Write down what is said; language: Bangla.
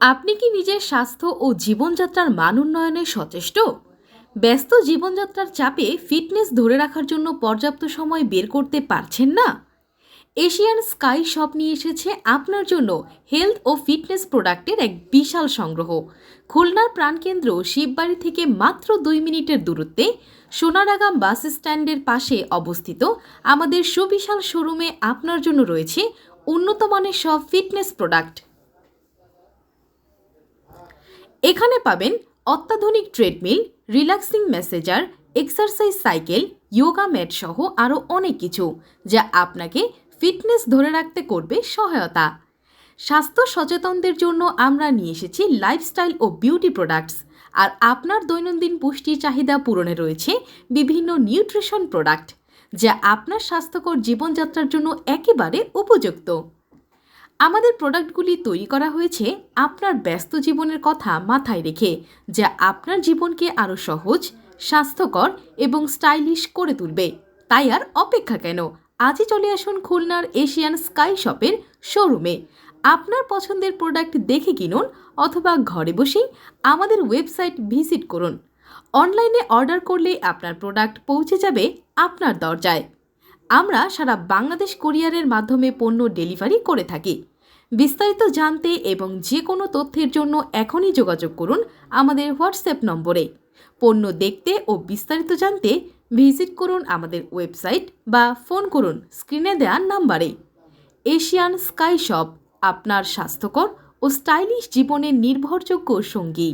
আপনি কি নিজের স্বাস্থ্য ও জীবনযাত্রার মান উন্নয়নে সচেষ্ট? ব্যস্ত জীবনযাত্রার চাপে ফিটনেস ধরে রাখার জন্য পর্যাপ্ত সময় বের করতে পারছেন না? এশিয়ান স্কাই শপ নিয়ে এসেছে আপনার জন্য হেলথ ও ফিটনেস প্রোডাক্টের এক বিশাল সংগ্রহ। খুলনার প্রাণকেন্দ্র শিববাড়ি থেকে মাত্র 2 মিনিটের দূরত্বে সোনারাগাম বাস স্ট্যান্ডের পাশে অবস্থিত আমাদের সুবিশাল শোরুমে আপনার জন্য রয়েছে উন্নত মানের সব ফিটনেস প্রোডাক্ট। এখানে পাবেন অত্যাধুনিক treadmill, relaxing massager, exercise cycle, yoga mat সহ আরও অনেক কিছু, যা আপনাকে ফিটনেস ধরে রাখতে করবে সহায়তা। স্বাস্থ্য সচেতনদের জন্য আমরা নিয়ে এসেছি লাইফস্টাইল ও বিউটি প্রোডাক্টস। আর আপনার দৈনন্দিন পুষ্টির চাহিদা পূরণে রয়েছে বিভিন্ন নিউট্রিশন প্রোডাক্ট, যা আপনার স্বাস্থ্যকর জীবনযাত্রার জন্য একেবারে উপযুক্ত। আমাদের প্রোডাক্টগুলি তৈরি করা হয়েছে আপনার ব্যস্ত জীবনের কথা মাথায় রেখে, যা আপনার জীবনকে আরও সহজ, স্বাস্থ্যকর এবং স্টাইলিশ করে তুলবে। তাই আর অপেক্ষা কেন? আজই চলে আসুন খুলনার এশিয়ান স্কাই শপের শোরুমে। আপনার পছন্দের প্রোডাক্ট দেখে কিনুন অথবা ঘরে বসেই আমাদের ওয়েবসাইট ভিজিট করুন। অনলাইনে অর্ডার করলে আপনার প্রোডাক্ট পৌঁছে যাবে আপনার দরজায়। আমরা সারা বাংলাদেশ কুরিয়ারের মাধ্যমে পণ্য ডেলিভারি করে থাকি। বিস্তারিত জানতে এবং যে কোনো তথ্যের জন্য এখনই যোগাযোগ করুন আমাদের হোয়াটসঅ্যাপ নম্বরে। পণ্য দেখতে ও বিস্তারিত জানতে ভিজিট করুন আমাদের ওয়েবসাইট বা ফোন করুন স্ক্রিনে দেওয়া নাম্বারে। এশিয়ান স্কাই শপ, আপনার স্বাস্থ্যকর ও স্টাইলিশ জীবনের নির্ভরযোগ্য সঙ্গী।